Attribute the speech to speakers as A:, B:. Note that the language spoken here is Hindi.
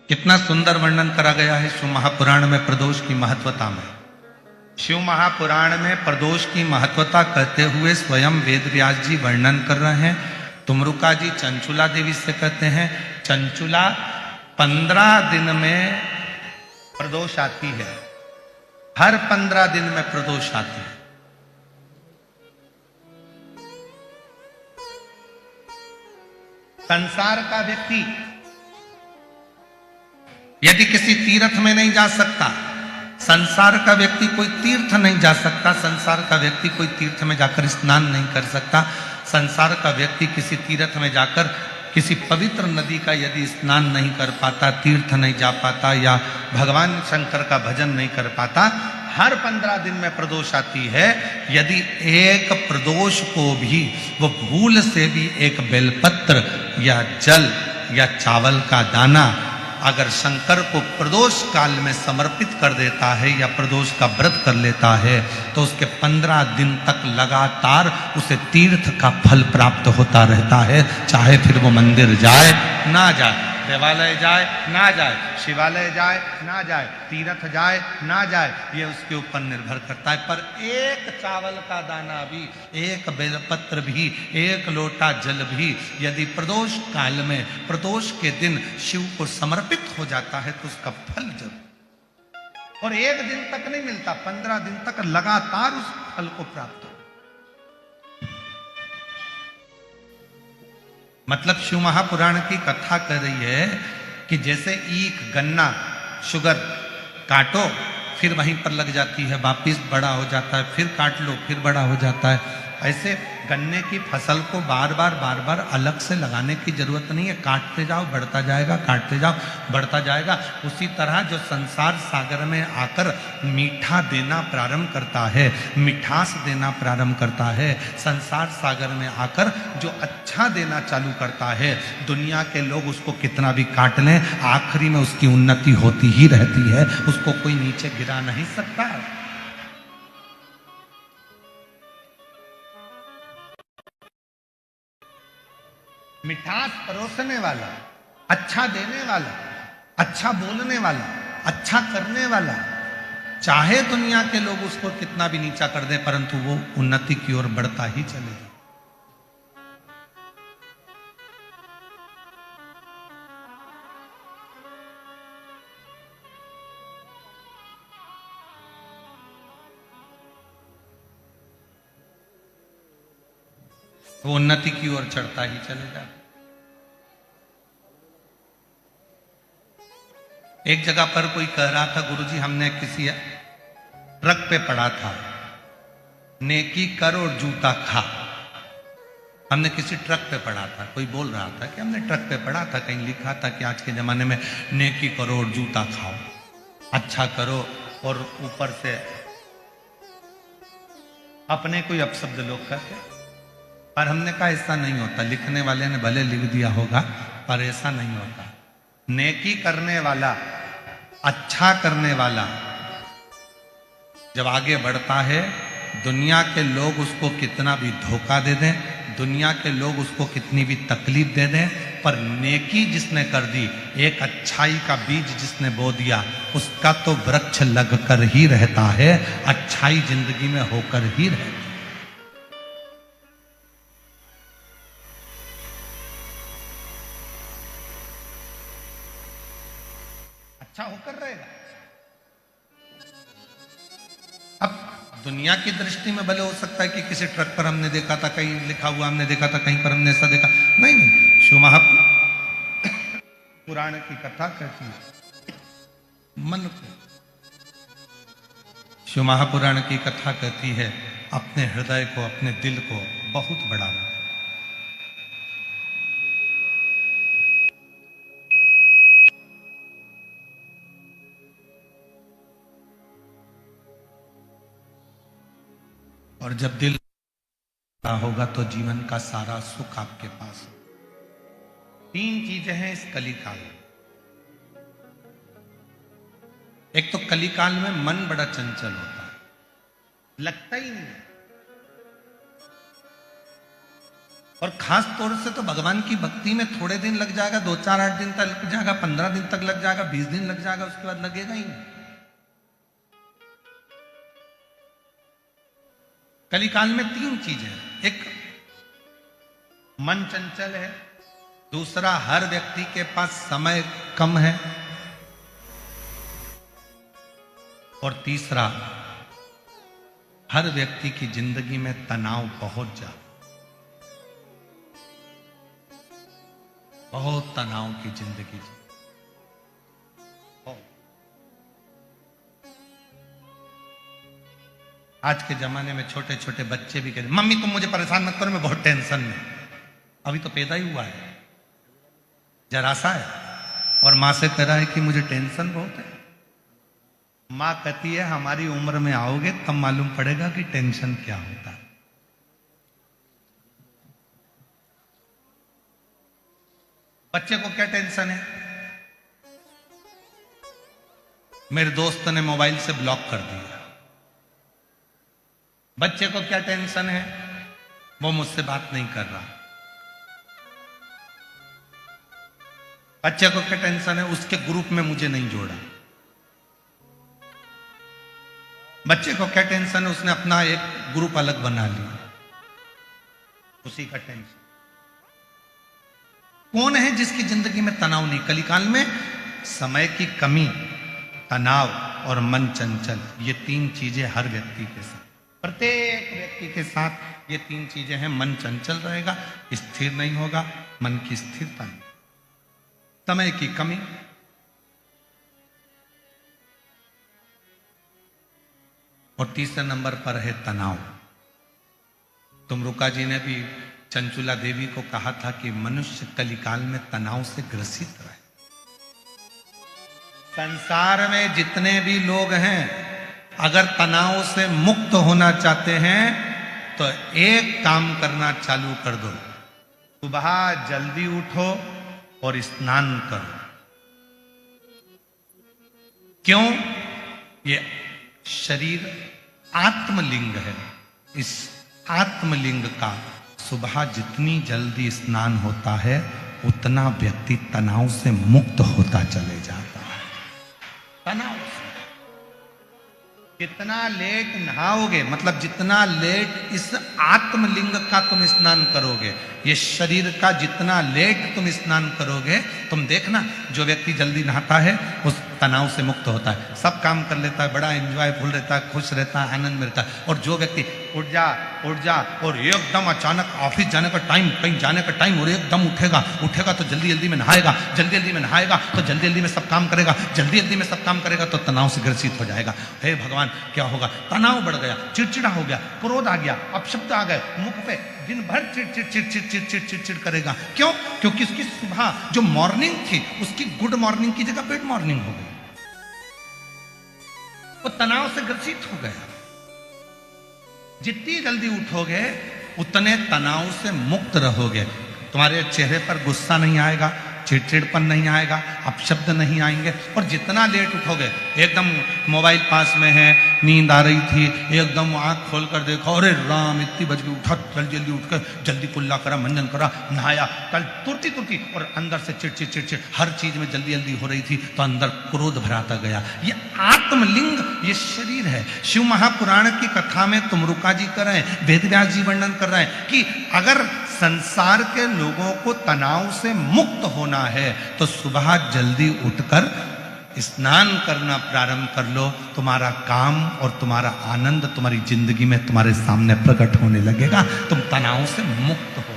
A: कितना सुंदर वर्णन करा गया है शिव महापुराण में प्रदोष की महत्वता में। शिव महापुराण में प्रदोष की महत्वता कहते हुए स्वयं वेद व्यास जी वर्णन कर रहे हैं। तुमरुका जी चंचुला देवी से कहते हैं, चंचुला 15 दिन में प्रदोष आती है, हर 15 दिन में प्रदोष आती है। संसार का व्यक्ति यदि किसी तीर्थ में नहीं जा सकता, संसार का व्यक्ति कोई तीर्थ नहीं जा सकता, संसार का व्यक्ति कोई तीर्थ में जाकर स्नान नहीं कर सकता, संसार का व्यक्ति किसी तीर्थ में जाकर किसी पवित्र नदी का यदि स्नान नहीं कर पाता, तीर्थ नहीं जा पाता या भगवान शंकर का भजन नहीं कर पाता, हर 15 दिन में प्रदोष आती है। यदि एक प्रदोष को भी वो भूल से भी एक बेलपत्र या जल या चावल का दाना अगर शंकर को प्रदोष काल में समर्पित कर देता है या प्रदोष का व्रत कर लेता है तो उसके 15 दिन तक लगातार उसे तीर्थ का फल प्राप्त होता रहता है। चाहे फिर वो मंदिर जाए ना जाए, देवालय जाए ना जाए, शिवालय जाए ना जाए, तीर्थ जाए ना जाए, ये उसके ऊपर निर्भर करता है। पर एक चावल का दाना भी, एक बेलपत्र भी, एक लोटा जल भी यदि प्रदोष काल में प्रदोष के दिन शिव को समर्पित हो जाता है तो उसका फल जरूर, और एक दिन तक नहीं मिलता, 15 दिन तक लगातार उस फल को प्राप्त हो। मतलब शिव महापुराण की कथा कर रही है कि जैसे ईख, गन्ना, शुगर काटो फिर वहीं पर लग जाती है, वापिस बड़ा हो जाता है, फिर काट लो फिर बड़ा हो जाता है। ऐसे गन्ने की फसल को बार बार अलग से लगाने की जरूरत नहीं है, काटते जाओ बढ़ता जाएगा, काटते जाओ बढ़ता जाएगा। उसी तरह जो संसार सागर में आकर मीठा देना प्रारंभ करता है, मिठास देना प्रारंभ करता है, संसार सागर में आकर जो अच्छा देना चालू करता है, दुनिया के लोग उसको कितना भी काट लें, आखिरी में उसकी उन्नति होती ही रहती है, उसको कोई नीचे गिरा नहीं सकता। मिठास परोसने वाला, अच्छा देने वाला, अच्छा बोलने वाला, अच्छा करने वाला, चाहे दुनिया के लोग उसको कितना भी नीचा कर दे परंतु वो उन्नति की ओर बढ़ता ही चलेगा। वो उन्नति की ओर चढ़ता ही चलेगा। एक जगह पर कोई कह रहा था, गुरुजी हमने किसी ट्रक पे पढ़ा था, नेकी कर और जूता खा। हमने किसी ट्रक पे पढ़ा था, कोई बोल रहा था कि हमने ट्रक पे पढ़ा था, कहीं लिखा था कि आज के जमाने में नेकी करो और जूता खाओ, अच्छा करो और ऊपर से अपने कोई अपशब्द लोग कहते। पर हमने कहा ऐसा नहीं होता, लिखने वाले ने भले लिख दिया होगा पर ऐसा नहीं होता। नेकी करने वाला, अच्छा करने वाला जब आगे बढ़ता है, दुनिया के लोग उसको कितना भी धोखा दे दें, दुनिया के लोग उसको कितनी भी तकलीफ दे दें, पर नेकी जिसने कर दी, एक अच्छाई का बीज जिसने बो दिया, उसका तो वृक्ष लगकर ही रहता है, अच्छाई जिंदगी में होकर ही रहती है। अच्छा होकर रहेगा। अब दुनिया की दृष्टि में भले हो सकता है कि किसी ट्रक पर हमने देखा था, कहीं लिखा हुआ हमने देखा था, कहीं पर हमने ऐसा देखा, नहीं, शिव महापुराण की कथा कहती है मन को, शिव महापुराण की कथा कहती है अपने हृदय को, अपने दिल को बहुत बढ़ावा। और जब दिल होगा तो जीवन का सारा सुख आपके पास हो। 3 चीजें हैं इस कलिकाल में। एक तो कलिकाल में मन बड़ा चंचल होता है, लगता ही नहीं, और खास तौर से तो भगवान की भक्ति में थोड़े दिन लग जाएगा, 2-4-8 दिन तक लग जाएगा, 15 दिन तक लग जाएगा, 20 दिन लग जाएगा, उसके बाद लगेगा ही नहीं। कलिकाल में 3 चीजें हैं। एक मन चंचल है, दूसरा हर व्यक्ति के पास समय कम है, और तीसरा हर व्यक्ति की जिंदगी में तनाव बहुत ज्यादा, बहुत तनाव की जिंदगी। आज के जमाने में छोटे छोटे बच्चे भी कहते मम्मी तुम मुझे परेशान मत करो, मैं बहुत टेंशन में, अभी तो पैदा ही हुआ है, जरा सा है, और मां से कह रहा है कि मुझे टेंशन बहुत है। मां कहती है हमारी उम्र में आओगे तब मालूम पड़ेगा कि टेंशन क्या होता है। बच्चे को क्या टेंशन है? मेरे दोस्त ने मोबाइल से ब्लॉक कर दिया। बच्चे को क्या टेंशन है? वो मुझसे बात नहीं कर रहा। बच्चे को क्या टेंशन है? उसके ग्रुप में मुझे नहीं जोड़ा। बच्चे को क्या टेंशन है? उसने अपना एक ग्रुप अलग बना लिया, उसी का टेंशन। कौन है जिसकी जिंदगी में तनाव नहीं? कलिकाल में समय की कमी, तनाव और मन चंचल, ये 3 चीजें हर व्यक्ति के साथ, प्रत्येक व्यक्ति के साथ ये 3 चीजें हैं। मन चंचल रहेगा, स्थिर नहीं होगा, मन की स्थिरता नहीं, समय की कमी, और तीसरे नंबर पर है तनाव। तुमरुका जी ने भी चंचुला देवी को कहा था कि मनुष्य कलिकाल में तनाव से ग्रसित रहे। संसार में जितने भी लोग हैं, अगर तनाव से मुक्त होना चाहते हैं तो एक काम करना चालू कर दो, सुबह जल्दी उठो और स्नान करो। क्यों? ये शरीर आत्मलिंग है। इस आत्मलिंग का सुबह जितनी जल्दी स्नान होता है उतना व्यक्ति तनाव से मुक्त होता चले जाता है। तनाव से जितना लेट नहाओगे, मतलब जितना लेट इस आत्मलिंग का तुम स्नान करोगे, ये शरीर का जितना लेट तुम स्नान करोगे, तुम देखना जो व्यक्ति जल्दी नहाता है उस तनाव से मुक्त होता है, सब काम कर लेता है, बड़ा एंजॉयफुल रहता है, खुश रहता है, आनंद मिलता है। और जो व्यक्ति उठ जा और एकदम अचानक ऑफिस जाने का टाइम, कहीं जाने का टाइम, और एकदम उठेगा तो जल्दी जल्दी में नहाएगा, जल्दी जल्दी में नहाएगा तो जल्दी जल्दी में सब काम करेगा, जल्दी जल्दी में सब काम करेगा तो तनाव से ग्रसित हो जाएगा। हे भगवान, क्या होगा? तनाव बढ़ गया, चिड़चिड़ा हो गया, क्रोध आ गया, अपशब्द आ गए मुख पे, दिन भर चिड़ करेगा। क्यों? क्योंकि उसकी सुबह जो मॉर्निंग थी उसकी गुड मॉर्निंग की जगह बैड मॉर्निंग हो गई, वो तनाव से ग्रसित हो गया। जितनी जल्दी उठोगे उतने तनाव से मुक्त रहोगे। तुम्हारे चेहरे पर गुस्सा नहीं आएगा, चिड़चिड़पन नहीं आएगा, अपशब्द नहीं आएंगे। और जितना लेट उठोगे, एकदम मोबाइल पास में है, नींद आ रही थी, एकदम आंख खोल कर देखा, अरे राम इतनी बज गई, उठा, जल्दी जल्दी उठ कर जल्दी कुल्ला करा, मंजन करा, नहाया, कल तुरती और अंदर से चिड़चिड़ हर चीज में जल्दी जल्दी हो रही थी तो अंदर क्रोध भराता गया। ये आत्मलिंग, ये शरीर है। शिव महापुराण की कथा में तुमरुका जी कर रहे हैं, वेदव्यास जी वर्णन कर रहे हैं कि अगर संसार के लोगों को तनाव से मुक्त होना है तो सुबह जल्दी उठकर स्नान करना प्रारंभ कर लो। तुम्हारा काम और तुम्हारा आनंद तुम्हारी जिंदगी में तुम्हारे सामने प्रकट होने लगेगा, तुम तनाव से मुक्त हो।